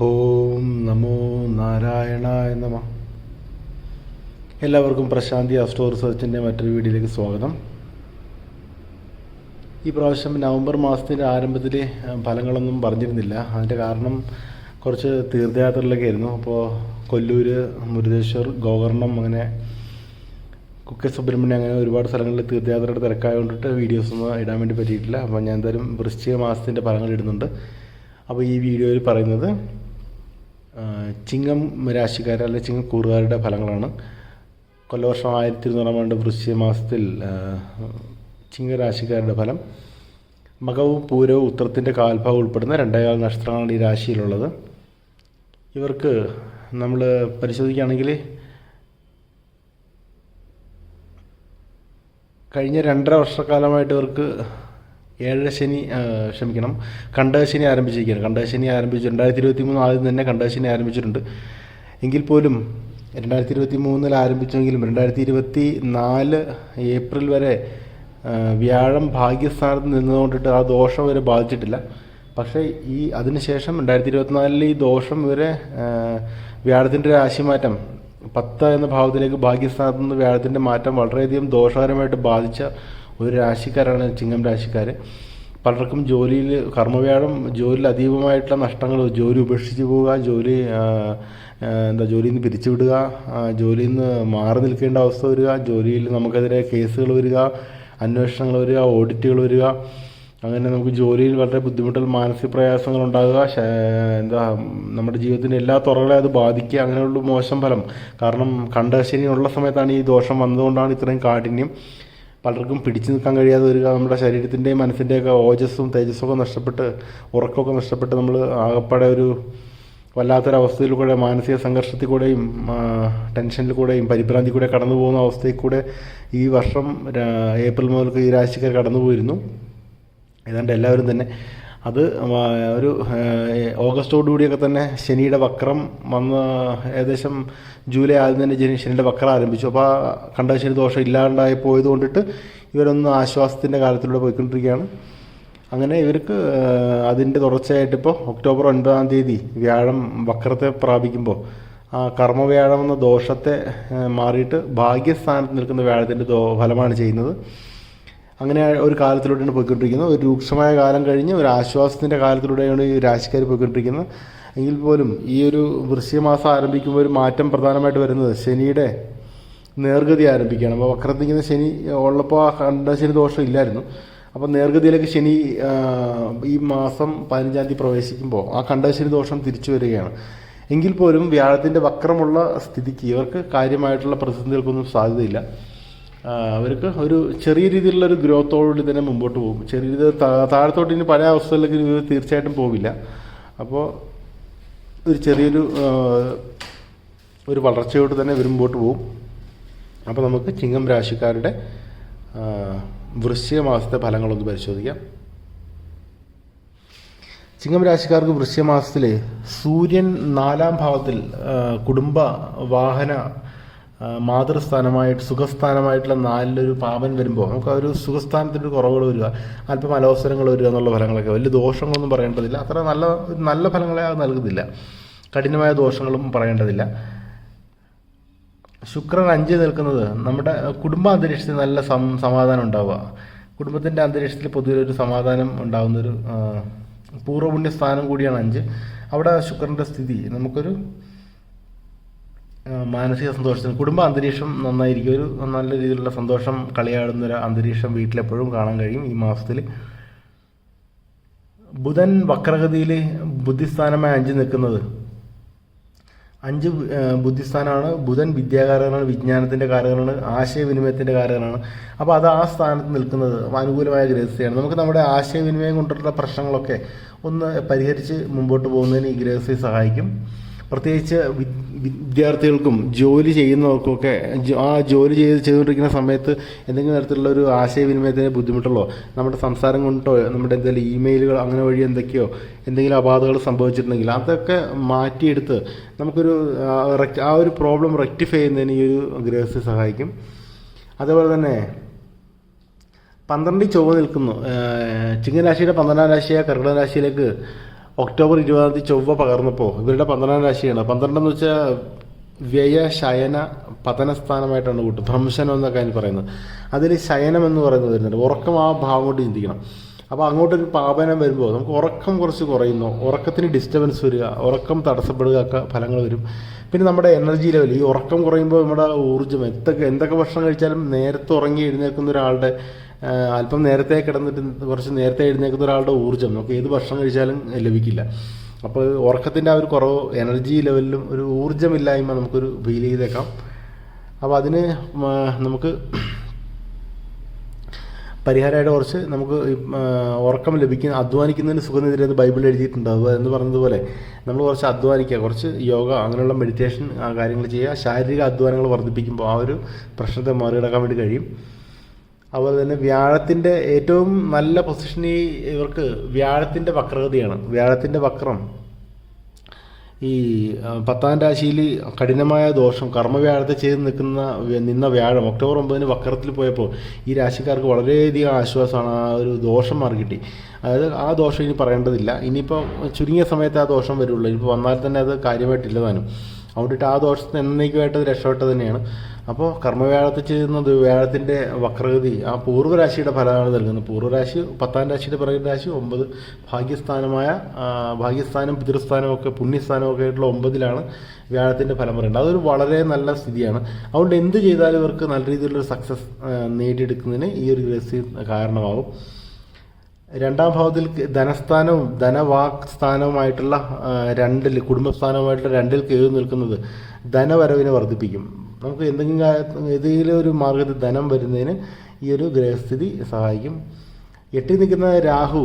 ഓം നമോ നാരായണായ നമ. എല്ലാവർക്കും പ്രശാന്തി അസ്ട്രോ റിസർച്ചിൻ്റെ മറ്റൊരു വീഡിയോയിലേക്ക് സ്വാഗതം. ഈ പ്രാവശ്യം നവംബർ മാസത്തിൻ്റെ ആരംഭത്തിൽ ഫലങ്ങളൊന്നും പറഞ്ഞിരുന്നില്ല. അതിൻ്റെ കാരണം കുറച്ച് തീർത്ഥയാത്രകളിലൊക്കെ ആയിരുന്നു. അപ്പോൾ കൊല്ലൂർ, മുരുദേശ്വർ, ഗോകർണം, അങ്ങനെ കുക്കെ സുബ്രഹ്മണ്യം, അങ്ങനെ ഒരുപാട് സ്ഥലങ്ങളിൽ തീർത്ഥയാത്രയുടെ തിരക്കായതുകൊണ്ടിട്ട് വീഡിയോസൊന്നും ഇടാൻ വേണ്ടി പറ്റിയിട്ടില്ല. അപ്പോൾ ഞാൻ എന്തായാലും വൃശ്ചിക മാസത്തിൻ്റെ ഫലങ്ങൾ ഇടുന്നുണ്ട്. അപ്പോൾ ഈ വീഡിയോയിൽ പറയുന്നത് ചിങ്ങം രാശിക്കാർ അല്ലെങ്കിൽ ചിങ്ങം കൂറുകാരുടെ ഫലങ്ങളാണ്. കൊല്ലവർഷം 1200 വൃശ്ചിക മാസത്തിൽ ചിങ്ങരാശിക്കാരുടെ ഫലം. മകവും പൂരവും ഉത്രത്തിൻ്റെ കാൽഭാഗം ഉൾപ്പെടുന്ന 2 നക്ഷത്രങ്ങളാണ് ഈ രാശിയിലുള്ളത്. ഇവർക്ക് നമ്മൾ പരിശോധിക്കുകയാണെങ്കിൽ കഴിഞ്ഞ 2.5 വർഷക്കാലമായിട്ട് ഇവർക്ക് കണ്ടകശനി ആരംഭിച്ചിരിക്കുകയാണ്. കണ്ടകശനി ആരംഭിച്ചു 2023 ആദ്യം തന്നെ കണ്ടകശനി ആരംഭിച്ചിട്ടുണ്ട്. എങ്കിൽ പോലും 2023 ആരംഭിച്ചെങ്കിലും 2024 ഏപ്രിൽ വരെ വ്യാഴം ഭാഗ്യസ്ഥാനത്ത് നിന്നുകൊണ്ടിട്ട് ആ ദോഷം വരെ ബാധിച്ചിട്ടില്ല. പക്ഷേ അതിനുശേഷം 2024 ഈ ദോഷം ഇവരെ വ്യാഴത്തിൻ്റെ രാശിമാറ്റം 10 എന്ന ഭാവത്തിലേക്ക് ഭാഗ്യസ്ഥാനത്ത് നിന്ന് വ്യാഴത്തിൻ്റെ മാറ്റം വളരെയധികം ദോഷകരമായിട്ട് ബാധിച്ച ഒരു രാശിക്കാരാണ് ചിങ്ങം രാശിക്കാർ. പലർക്കും ജോലിയിൽ കർമ്മവ്യാഴം ജോലിയിൽ അതീവമായിട്ടുള്ള നഷ്ടങ്ങൾ, ജോലി ഉപേക്ഷിച്ച് പോവുക, ജോലിയിൽ നിന്ന് പിരിച്ചുവിടുക, ജോലിയിൽ നിന്ന് മാറി നിൽക്കേണ്ട അവസ്ഥ വരിക, ജോലിയിൽ നമുക്കെതിരെ കേസുകൾ വരിക, അന്വേഷണങ്ങൾ വരിക, ഓഡിറ്റുകൾ വരിക, അങ്ങനെ നമുക്ക് ജോലിയിൽ വളരെ ബുദ്ധിമുട്ടുകൾ, മാനസിക പ്രയാസങ്ങൾ ഉണ്ടാകുക, നമ്മുടെ ജീവിതത്തിൻ്റെ എല്ലാ തുറകളെ അത് ബാധിക്കുക, അങ്ങനെയുള്ള മോശം ഫലം. കാരണം കണ്ടകശനി ഉള്ള സമയത്താണ് ഈ ദോഷം വന്നതുകൊണ്ടാണ് ഇത്രയും കാഠിന്യം. പലർക്കും പിടിച്ചു നിൽക്കാൻ കഴിയാതെ വരിക, നമ്മുടെ ശരീരത്തിൻ്റെയും മനസ്സിൻ്റെയൊക്കെ ഓജസ്സും തേജസ്സൊക്കെ നഷ്ടപ്പെട്ട്, ഉറക്കമൊക്കെ നഷ്ടപ്പെട്ട് നമ്മൾ ആകപ്പാടെ ഒരു വല്ലാത്തൊരവസ്ഥയിൽ കൂടെ, മാനസിക സംഘർഷത്തിൽ കൂടെയും ടെൻഷനിൽ കൂടെയും പരിഭ്രാന്തി കൂടെ കടന്നു പോകുന്ന അവസ്ഥയിൽ കൂടെ ഈ വർഷം ഏപ്രിൽ മുതൽ ഈ രാശിക്കാർ കടന്നു പോയിരുന്നു. ഏതാണ്ട് എല്ലാവരും തന്നെ അത് ഒരു ഓഗസ്റ്റോടുകൂടിയൊക്കെ തന്നെ ശനിയുടെ വക്രം വന്ന് ഏകദേശം ജൂലൈ ആദ്യം തന്നെ ശനിയുടെ വക്രം ആരംഭിച്ചു. അപ്പോൾ ആ കണ്ടകശനി ദോഷം ഇല്ലാണ്ടായി പോയത് കൊണ്ടിട്ട് ഇവരൊന്ന് ആശ്വാസത്തിൻ്റെ കാലത്തിലൂടെ പോയിക്കൊണ്ടിരിക്കുകയാണ്. അങ്ങനെ ഇവർക്ക് അതിൻ്റെ തുടർച്ചയായിട്ട് ഇപ്പോൾ ഒക്ടോബർ 9 വ്യാഴം വക്രത്തെ പ്രാപിക്കുമ്പോൾ ആ കർമ്മവ്യാഴം എന്ന ദോഷത്തെ മാറിയിട്ട് ഭാഗ്യസ്ഥാനത്ത് നിൽക്കുന്ന വ്യാഴത്തിൻ്റെ ഫലമാണ് ചെയ്യുന്നത്. അങ്ങനെ ഒരു കാലത്തിലൂടെയാണ് പോയിക്കൊണ്ടിരിക്കുന്നത്. ഒരു രൂക്ഷമായ കാലം കഴിഞ്ഞ് ഒരു ആശ്വാസത്തിൻ്റെ കാലത്തിലൂടെയാണ് ഈ രാശിക്കാർ പോയിക്കൊണ്ടിരിക്കുന്നത്. എങ്കിൽ പോലും ഈ ഒരു വൃശ്ചിക മാസം ആരംഭിക്കുമ്പോൾ ഒരു മാറ്റം പ്രധാനമായിട്ട് വരുന്നത് ശനിയുടെ നേർഗതി ആരംഭിക്കുകയാണ്. അപ്പോൾ വക്രത്തിക്കുന്ന ശനി ഉള്ളപ്പോൾ ആ കണ്ടകശനി ദോഷം ഇല്ലായിരുന്നു. അപ്പോൾ നേർഗതിയിലേക്ക് ശനി ഈ മാസം 15 പ്രവേശിക്കുമ്പോൾ ആ കണ്ടകശനി ദോഷം തിരിച്ചു വരികയാണ്. എങ്കിൽ പോലും വ്യാഴത്തിൻ്റെ വക്രമുള്ള സ്ഥിതിക്ക് ഇവർക്ക് കാര്യമായിട്ടുള്ള പ്രതിസന്ധികൾക്കൊന്നും സാധ്യതയില്ല. അവർക്ക് ഒരു ചെറിയ രീതിയിലുള്ളൊരു ഗ്രോത്തോടുകൂടി തന്നെ മുമ്പോട്ട് പോകും. ചെറിയ താഴത്തോട്ട് ഇനി പല അവസ്ഥകളിലേക്ക് ഇവർ തീർച്ചയായിട്ടും പോവില്ല. അപ്പോൾ ഒരു ചെറിയൊരു വളർച്ചയോട്ട് തന്നെ ഇവർ മുമ്പോട്ട് പോകും. അപ്പോൾ നമുക്ക് ചിങ്ങം രാശിക്കാരുടെ വൃശ്ചിക മാസത്തെ ഫലങ്ങളൊന്ന് പരിശോധിക്കാം. ചിങ്ങം രാശിക്കാർക്ക് വൃശ്ചിക മാസത്തിൽ സൂര്യൻ 4-ാം ഭാവത്തിൽ കുടുംബ, വാഹന, മാതൃസ്ഥാനമായിട്ട് സുഖസ്ഥാനമായിട്ടുള്ള 4-ലൊരു പാപൻ വരുമ്പോൾ നമുക്ക് ആ ഒരു സുഖസ്ഥാനത്തിൻ്റെ കുറവുകൾ വരിക, അല്പം അലോസരങ്ങൾ വരിക എന്നുള്ള ഫലങ്ങളൊക്കെ, വലിയ ദോഷങ്ങളൊന്നും പറയേണ്ടതില്ല. അത്ര നല്ല ഫലങ്ങളെ അത് നൽകുന്നില്ല. കഠിനമായ ദോഷങ്ങളും പറയേണ്ടതില്ല. ശുക്രൻ 5 നിൽക്കുന്നത് നമ്മുടെ കുടുംബ അന്തരീക്ഷത്തിൽ നല്ല സമാധാനം ഉണ്ടാവുക, കുടുംബത്തിൻ്റെ അന്തരീക്ഷത്തിൽ പൊതുവെ ഒരു സമാധാനം ഉണ്ടാകുന്നൊരു പൂർവ്വപുണ്യ സ്ഥാനം കൂടിയാണ് 5. അവിടെ ശുക്രൻ്റെ സ്ഥിതി നമുക്കൊരു മാനസിക സന്തോഷത്തിന്, കുടുംബ അന്തരീക്ഷം നന്നായിരിക്കും, ഒരു നല്ല രീതിയിലുള്ള സന്തോഷം കളിയാടുന്നൊരു അന്തരീക്ഷം വീട്ടിലെപ്പോഴും കാണാൻ കഴിയും ഈ മാസത്തിൽ. ബുധൻ വക്രഗതിയിൽ ബുദ്ധിസ്ഥാനമായി 5 നിൽക്കുന്നത്, 5 ബുദ്ധിസ്ഥാനമാണ്. ബുധൻ വിദ്യാകാരകനാണ്, വിജ്ഞാനത്തിൻ്റെ കാരകനാണ്, ആശയവിനിമയത്തിൻ്റെ കാരകനാണ്. അപ്പോൾ അത് ആ സ്ഥാനത്ത് നിൽക്കുന്നത് അനുകൂലമായ ഗ്രഹസ്ഥയാണ്. നമുക്ക് നമ്മുടെ ആശയവിനിമയം കൊണ്ടുള്ള പ്രശ്നങ്ങളൊക്കെ ഒന്ന് പരിഹരിച്ച് മുമ്പോട്ട് പോകുന്നതിന് ഈ ഗ്രഹസ്ഥ സഹായിക്കും. പ്രത്യേകിച്ച് വിദ്യാർത്ഥികൾക്കും ജോലി ചെയ്യുന്നവർക്കൊക്കെ ആ ജോലി ചെയ്തുകൊണ്ടിരിക്കുന്ന സമയത്ത് എന്തെങ്കിലും തരത്തിലുള്ള ഒരു ആശയവിനിമയത്തിന് ബുദ്ധിമുട്ടുള്ളോ, നമ്മുടെ സംസാരം കൊണ്ടോ, നമ്മുടെ എന്തെങ്കിലും ഇമെയിലുകൾ അങ്ങനെ വഴി എന്തെങ്കിലും അപാധകൾ സംഭവിച്ചിട്ടുണ്ടെങ്കിൽ അതൊക്കെ മാറ്റിയെടുത്ത് നമുക്കൊരു ആ ഒരു പ്രോബ്ലം റെക്ടിഫൈ ചെയ്യുന്നതിന് ഈ ഒരു ഗ്രഹസ്ഥ സഹായിക്കും. അതേപോലെ തന്നെ 12 ചൊവ്വ നിൽക്കുന്നു. ചിങ്ങരാശിയുടെ 12-ാം രാശിയായ കർക്കിടക രാശിയിലേക്ക് ഒക്ടോബർ 20 ചൊവ്വ പകർന്നപ്പോൾ ഇവരുടെ 12ാം രാശിയാണ്. 12 എന്ന് വെച്ചാൽ വ്യയ ശയന പതനസ്ഥാനമായിട്ടാണ് കൂട്ടും, ഭ്രംശനം എന്നൊക്കെ അതിന് പറയുന്നത്. അതിൽ ശയനം എന്ന് പറയുന്നത് വരുന്നുണ്ട്, ഉറക്കം ആ ഭാവം കൊണ്ട് ചിന്തിക്കണം. അപ്പോൾ അങ്ങോട്ടൊരു പാപനം വരുമ്പോൾ നമുക്ക് ഉറക്കം കുറച്ച് കുറയുന്നു, ഉറക്കത്തിന് ഡിസ്റ്റർബൻസ് വരിക, ഉറക്കം തടസ്സപ്പെടുക ഒക്കെ ഫലങ്ങൾ വരും. പിന്നെ നമ്മുടെ എനർജി ലെവൽ, ഈ ഉറക്കം കുറയുമ്പോൾ നമ്മുടെ ഊർജ്ജം എന്തൊക്കെ ഭക്ഷണം കഴിച്ചാലും നേരത്തെ ഉറങ്ങി എഴുന്നേൽക്കുന്ന ഒരാളുടെ, അല്പം നേരത്തെ കിടന്നിട്ട് കുറച്ച് നേരത്തെ എഴുന്നേൽക്കുന്ന ഒരാളുടെ ഊർജ്ജം നമുക്ക് ഏത് ഭക്ഷണം കഴിച്ചാലും ലഭിക്കില്ല. അപ്പോൾ ഉറക്കത്തിൻ്റെ ആ ഒരു കുറവ്, എനർജി ലെവലിലും ഒരു ഊർജ്ജമില്ലായ്മ നമുക്കൊരു ഫീൽ ചെയ്തേക്കാം. അപ്പോൾ അതിന് നമുക്ക് പരിഹാരമായിട്ട് കുറച്ച് നമുക്ക് ഉറക്കം ലഭിക്കുന്ന, അധ്വാനിക്കുന്നതിന് സുഖനിദ്ര എന്ന് ബൈബിളിൽ എഴുതിയിട്ടുണ്ട്. എന്ന് പറഞ്ഞതുപോലെ നമ്മൾ കുറച്ച് അധ്വാനിക്കുക, കുറച്ച് യോഗ അങ്ങനെയുള്ള മെഡിറ്റേഷൻ കാര്യങ്ങൾ ചെയ്യുക. ശാരീരിക അധ്വാനങ്ങൾ വർദ്ധിപ്പിക്കുമ്പോൾ ആ ഒരു പ്രശ്നത്തെ മറികടക്കാൻ വേണ്ടി കഴിയും. അതുപോലെ തന്നെ വ്യാഴത്തിൻ്റെ ഏറ്റവും നല്ല പൊസിഷൻ ഇവർക്ക് വ്യാഴത്തിൻ്റെ വക്രഗതിയാണ്. വ്യാഴത്തിൻ്റെ വക്രം ഈ 10ാം രാശിയിൽ കഠിനമായ ദോഷം കർമ്മവ്യാഴത്തെ ചെയ്ത് നിന്ന വ്യാഴം ഒക്ടോബർ 9 വക്രത്തിൽ പോയപ്പോൾ ഈ രാശിക്കാർക്ക് വളരെയധികം ആശ്വാസമാണ്. ആ ഒരു ദോഷം മാറി കിട്ടി. അതായത് ആ ദോഷം ഇനി പറയേണ്ടതില്ല. ഇനിയിപ്പോൾ ചുരുങ്ങിയ സമയത്ത് ആ ദോഷം വരുള്ളൂ. ഇനിയിപ്പോൾ വന്നാൽ തന്നെ അത് കാര്യമായിട്ടില്ല താനും. അതുകൊണ്ടിട്ട് ആ ദോഷത്തിന് എന്നേക്കുമായിട്ട് അത് രക്ഷപ്പെട്ടത് തന്നെയാണ്. അപ്പോൾ കർമ്മവ്യാഴത്തിൽ ചെയ്യുന്നത് വ്യാഴത്തിൻ്റെ വക്രഗതി ആ പൂർവ്വരാശിയുടെ ഫലമാണ് നൽകുന്നത്. പൂർവ്വരാശി 10ാം രാശിയുടെ പിറകിൽ രാശി 9, ഭാഗ്യസ്ഥാനം പിതൃസ്ഥാനമൊക്കെ പുണ്യസ്ഥാനമൊക്കെ ആയിട്ടുള്ള 9ലാണ് വ്യാഴത്തിൻ്റെ ഫലം പറയേണ്ടത്. അതൊരു വളരെ നല്ല സ്ഥിതിയാണ്. അതുകൊണ്ട് എന്ത് ചെയ്താലും ഇവർക്ക് നല്ല രീതിയിലുള്ളൊരു സക്സസ് നേടിയെടുക്കുന്നതിന് ഈ ഒരു ഗ്രഹസ്ഥിതി കാരണമാകും. 2ാം ഭാവത്തിൽ ധനസ്ഥാനവും ധനവാക് സ്ഥാനവുമായിട്ടുള്ള 2ൽ, കുടുംബസ്ഥാനവുമായിട്ടുള്ള 2ൽ കേതു നിൽക്കുന്നത് ധനവരവിനെ വർദ്ധിപ്പിക്കും. നമുക്ക് ഏതെങ്കിലും ഒരു മാർഗത്തിൽ ധനം വരുന്നതിന് ഈ ഒരു ഗ്രഹസ്ഥിതി സഹായിക്കും. 8ൽ നിൽക്കുന്ന രാഹു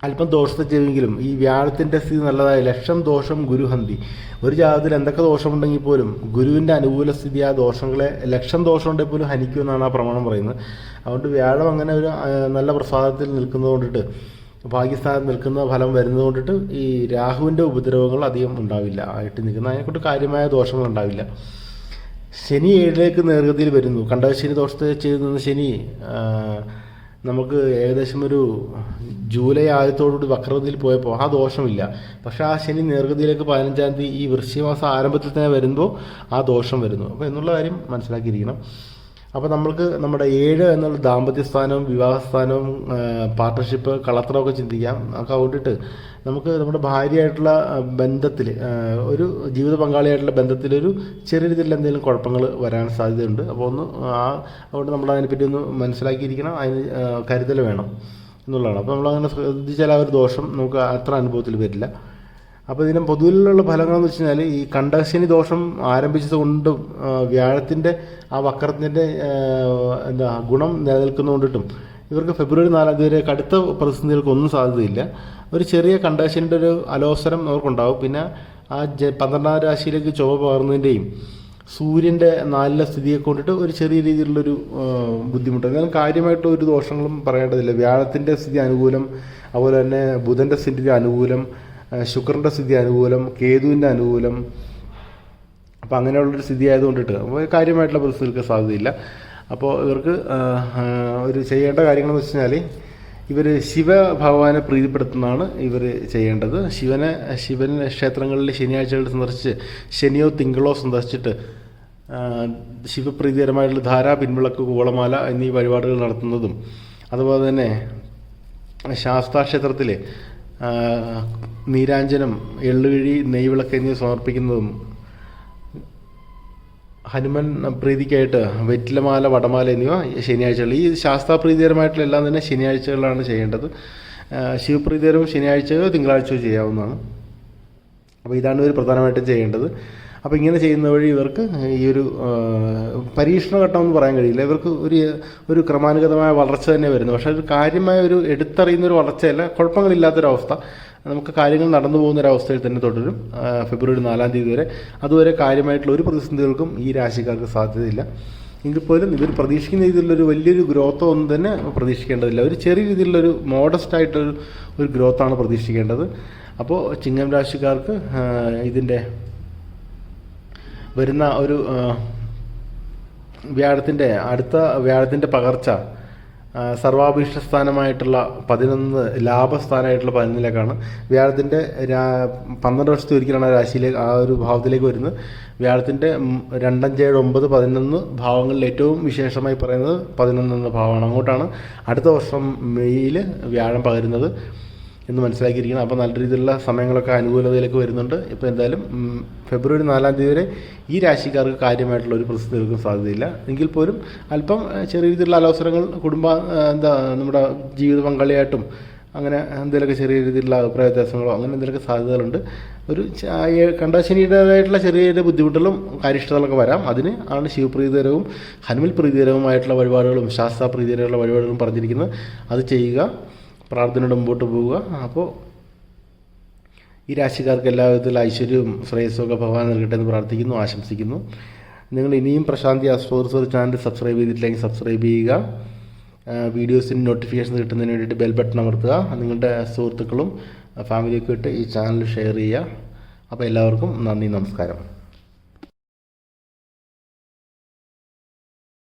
അല്പം ദോഷത്തെ ചെയ്യുമെങ്കിലും ഈ വ്യാഴത്തിൻ്റെ സ്ഥിതി നല്ലതായ ലക്ഷം ദോഷം ഗുരുഹന്തി. ഒരു ജാതത്തിൽ എന്തൊക്കെ ദോഷമുണ്ടെങ്കിൽ പോലും ഗുരുവിൻ്റെ അനുകൂല സ്ഥിതി ആ ദോഷങ്ങളെ ലക്ഷം ദോഷം ഉണ്ടെങ്കിൽ പോലും ഹനിക്കുമെന്നാണ് ആ പ്രമാണം പറയുന്നത്. അതുകൊണ്ട് വ്യാഴം അങ്ങനെ ഒരു നല്ല പ്രസാദത്തിൽ നിൽക്കുന്നത് കൊണ്ടിട്ട്, ഭാഗ്യസ്ഥാനത്ത് നിൽക്കുന്ന ഫലം വരുന്നത് കൊണ്ടിട്ട് ഈ രാഹുവിൻ്റെ ഉപദ്രവങ്ങൾ അധികം ഉണ്ടാവില്ല. ആയിട്ട് നിൽക്കുന്ന അതിനെക്കൊണ്ട് കാര്യമായ ദോഷങ്ങൾ ഉണ്ടാവില്ല. ശനി 7ലേക്ക് നേർഗതിയിൽ വരുന്നു. കണ്ടകശനി ദോഷത്തെ ചെയ്ത് നിന്ന് ശനി നമുക്ക് ഏകദേശം ഒരു ജൂലൈ ആദ്യത്തോടുകൂടി വക്രഗതിയിൽ പോയപ്പോൾ ആ ദോഷമില്ല. പക്ഷേ ആ ശനി നേർഗതിയിലേക്ക് 15ാം തീയതി ഈ വൃശ്ചികമാസം ആരംഭത്തിൽ തന്നെ വരുമ്പോൾ ആ ദോഷം വരുന്നു. അപ്പോൾ എന്നുള്ള കാര്യം മനസ്സിലാക്കിയിരിക്കണം. അപ്പോൾ നമ്മൾക്ക് നമ്മുടെ 7 എന്നുള്ള ദാമ്പത്യസ്ഥാനവും വിവാഹസ്ഥാനവും പാർട്ട്ണർഷിപ്പ് കളത്രമൊക്കെ ചിന്തിക്കാം. ഒക്കെ കൊണ്ടിട്ട് നമുക്ക് നമ്മുടെ ഭാര്യയായിട്ടുള്ള ബന്ധത്തിൽ, ഒരു ജീവിത പങ്കാളിയായിട്ടുള്ള ബന്ധത്തിലൊരു ചെറിയ രീതിയിൽ എന്തെങ്കിലും കുഴപ്പങ്ങൾ വരാൻ സാധ്യതയുണ്ട്. അപ്പോൾ അതുകൊണ്ട് നമ്മൾ അതിനെപ്പറ്റി ഒന്ന് മനസ്സിലാക്കിയിരിക്കണം, അതിന് കരുതൽ വേണം എന്നുള്ളതാണ്. അപ്പോൾ നമ്മളങ്ങനെ ശ്രദ്ധിച്ചാൽ ആ ഒരു ദോഷം നമുക്ക് അത്ര അനുഭവത്തിൽ വരില്ല. അപ്പോൾ ഇതിന് പൊതുവിലുള്ള ഫലങ്ങളെന്ന് വെച്ച് കഴിഞ്ഞാൽ ഈ കണ്ടകശനി ദോഷം ആരംഭിച്ചത് കൊണ്ടും വ്യാഴത്തിൻ്റെ ആ വക്രത്തിൻ്റെ ഗുണം നിലനിൽക്കുന്നതുകൊണ്ടിട്ടും ഇവർക്ക് ഫെബ്രുവരി 4 വരെ കടുത്ത പ്രതിസന്ധികൾക്കൊന്നും സാധ്യതയില്ല. ഒരു ചെറിയ കണ്ടകശനിയുടെ ഒരു അലോസരം അവർക്കുണ്ടാവും. പിന്നെ ആ 12ാം രാശിയിലേക്ക് ചൊവ്വ പകർന്നതിൻ്റെയും സൂര്യൻ്റെ 4ലെ സ്ഥിതിയെ കൊണ്ടിട്ട് ഒരു ചെറിയ രീതിയിലുള്ളൊരു ബുദ്ധിമുട്ട്. എന്നാലും കാര്യമായിട്ട് ഒരു ദോഷങ്ങളും പറയേണ്ടതില്ല. വ്യാഴത്തിൻ്റെ സ്ഥിതി അനുകൂലം, അതുപോലെ തന്നെ ബുധൻ്റെ സ്ഥിതി അനുകൂലം, ശുക്രൻ്റെ സ്ഥിതി അനുകൂലം, കേതുവിൻ്റെ അനുകൂലം. അപ്പോൾ അങ്ങനെയുള്ളൊരു സ്ഥിതി ആയതുകൊണ്ടിട്ട് കാര്യമായിട്ടുള്ള പ്രതിസന്ധികൾക്ക് സാധ്യതയില്ല. അപ്പോൾ ഇവർക്ക് ഒരു ചെയ്യേണ്ട കാര്യങ്ങളെന്ന് വെച്ച് കഴിഞ്ഞാൽ ഇവർ ശിവഭഗവാനെ പ്രീതിപ്പെടുത്തുന്നതാണ് ഇവർ ചെയ്യേണ്ടത്. ശിവൻ ക്ഷേത്രങ്ങളിൽ ശനിയാഴ്ചകളിൽ സന്ദർശിച്ച് ശനിയോ തിങ്കളോ സന്ദർശിച്ചിട്ട് ശിവപ്രീതികരമായിട്ടുള്ള ധാര, പിൻവിളക്ക്, കൂവളമാല എന്നീ വഴിപാടുകൾ നടത്തുന്നതും, അതുപോലെ തന്നെ ശാസ്താക്ഷേത്രത്തിൽ നീരാഞ്ജനം, എള്ളുകിഴി, നെയ്വിളക്ക് എന്നിവ സമർപ്പിക്കുന്നതും, ഹനുമാൻ പ്രീതിക്കായിട്ട് വെറ്റിലമാല, വടമാല എന്നിവ ശനിയാഴ്ചകൾ, ഈ ശാസ്താപ്രീതികരമായിട്ടുള്ള എല്ലാം തന്നെ ശനിയാഴ്ചകളിലാണ് ചെയ്യേണ്ടത്. ശിവപ്രീതികരവും ശനിയാഴ്ചയോ തിങ്കളാഴ്ചയോ ചെയ്യാവുന്നതാണ്. അപ്പോൾ ഇതാണ് ഇവർ പ്രധാനമായിട്ടും ചെയ്യേണ്ടത്. അപ്പോൾ ഇങ്ങനെ ചെയ്യുന്ന വഴി ഇവർക്ക് ഈ ഒരു പരീക്ഷണഘട്ടം എന്ന് പറയാൻ കഴിയില്ല. ഇവർക്ക് ഒരു ക്രമാനുഗതമായ വളർച്ച തന്നെ വരുന്നു. പക്ഷേ ഒരു കാര്യമായ ഒരു എടുത്തറിയുന്നൊരു വളർച്ചയല്ല, കുഴപ്പങ്ങളില്ലാത്തൊരവസ്ഥ, നമുക്ക് കാര്യങ്ങൾ നടന്നു പോകുന്നൊരവസ്ഥയിൽ തന്നെ തുടരും ഫെബ്രുവരി 4 തീയതി വരെ. അതുവരെ കാര്യമായിട്ടുള്ള ഒരു പ്രതിസന്ധികൾക്കും ഈ രാശിക്കാർക്ക് സാധ്യതയില്ല. എങ്കിൽ പോലും ഇവർ പ്രതീക്ഷിക്കുന്ന രീതിയിലുള്ളൊരു വലിയൊരു ഗ്രോത്തോ ഒന്നും തന്നെ പ്രതീക്ഷിക്കേണ്ടതില്ല. ഒരു ചെറിയ രീതിയിലുള്ളൊരു മോഡസ്റ്റായിട്ടൊരു ഗ്രോത്താണ് പ്രതീക്ഷിക്കേണ്ടത്. അപ്പോൾ ചിങ്ങം രാശിക്കാർക്ക് ഇതിൻ്റെ വരുന്ന ഒരു വ്യാഴത്തിൻ്റെ പകർച്ച സർവാഭീഷ്ട സ്ഥാനമായിട്ടുള്ള 11 ലാഭസ്ഥാനമായിട്ടുള്ള 11-ലേക്കാണ്. വ്യാഴത്തിൻ്റെ 12 വർഷത്തെ ഒരിക്കലാണ് രാശിയിലേക്ക് ആ ഒരു ഭാവത്തിലേക്ക് വരുന്നത്. വ്യാഴത്തിൻ്റെ 2, 5, 7, 9, 11 ഭാവങ്ങളിൽ ഏറ്റവും വിശേഷമായി പറയുന്നത് 11 എന്ന ഭാവമാണ്. അങ്ങോട്ടാണ് അടുത്ത വർഷം മെയ്യിൽ വ്യാഴം പകരുന്നത് എന്ന് മനസ്സിലാക്കിയിരിക്കണം. അപ്പോൾ നല്ല രീതിയിലുള്ള സമയങ്ങളൊക്കെ അനുകൂലതയിലേക്ക് വരുന്നുണ്ട്. ഇപ്പോൾ എന്തായാലും ഫെബ്രുവരി 4-ാം തീയതി വരെ ഈ രാശിക്കാർക്ക് കാര്യമായിട്ടുള്ള ഒരു പ്രസിദ്ധി എടുക്കാൻ സാധ്യതയില്ല. എങ്കിൽ പോലും അല്പം ചെറിയ രീതിയിലുള്ള അലോസരങ്ങൾ നമ്മുടെ ജീവിത പങ്കാളിയായിട്ടും അങ്ങനെ എന്തെങ്കിലുമൊക്കെ ചെറിയ രീതിയിലുള്ള അഭിപ്രായ വ്യത്യാസങ്ങളോ അങ്ങനെ എന്തെങ്കിലുമൊക്കെ സാധ്യതകളുണ്ട്. ഒരു കണ്ടശനിയുടേതായിട്ടുള്ള ചെറിയ ചെറിയ ബുദ്ധിമുട്ടുകളും കാര്യഷ്ടതകളൊക്കെ വരാം. അതിന് ആണ് ശിവപ്രീതികരവും ഹനുമൽ പ്രീതികരവുമായിട്ടുള്ള വഴിപാടുകളും ശാസ്താപ്രീതികരമുള്ള വഴിപാടുകളും പറഞ്ഞിരിക്കുന്നത്. അത് ചെയ്യുക, പ്രാർത്ഥനയോടെ മുമ്പോട്ട് പോവുക. അപ്പോൾ ഈ രാശിക്കാർക്ക് എല്ലാവിധത്തിലുള്ള ഐശ്വര്യവും ശ്രേയസ്സും ഒക്കെ ഭഗവാൻ നൽകട്ടെ എന്ന് പ്രാർത്ഥിക്കുന്നു, ആശംസിക്കുന്നു. നിങ്ങൾ ഇനിയും പ്രശാന്തി ആസ്ട്രോളജർ ചാനൽ സബ്സ്ക്രൈബ് ചെയ്തിട്ടില്ലെങ്കിൽ സബ്സ്ക്രൈബ് ചെയ്യുക. വീഡിയോസിന് നോട്ടിഫിക്കേഷൻ കിട്ടുന്നതിന് വേണ്ടിയിട്ട് ബെൽ ബട്ടൺ അമർത്തുക. നിങ്ങളുടെ സുഹൃത്തുക്കളും ഫാമിലിയൊക്കെ ഇട്ട് ഈ ചാനൽ ഷെയർ ചെയ്യുക. അപ്പോൾ എല്ലാവർക്കും നന്ദി, നമസ്കാരം.